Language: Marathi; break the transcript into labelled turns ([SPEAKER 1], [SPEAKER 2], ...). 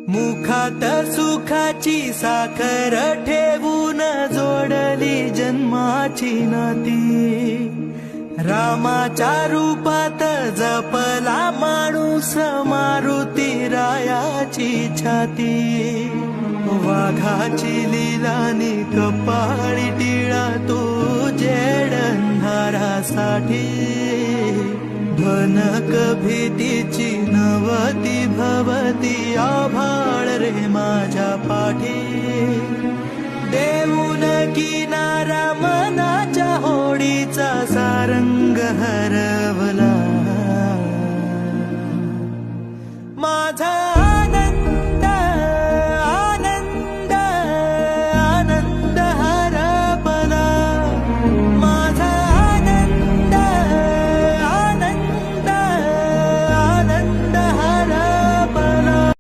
[SPEAKER 1] मुखात सुखाची साखर ठेवून जोडली जन्माची नाती, रामाच्या रूपात जपला माणूस मारुती रायाची छाती, वाघाची लिलानी कपाळी टिळा तू जेडंधारासाठी, भनक भीतीची नवती भवती आभाळ रे माझ्या पाठी, देऊन किनारा मनाच्या होडीचा सारंग हरवला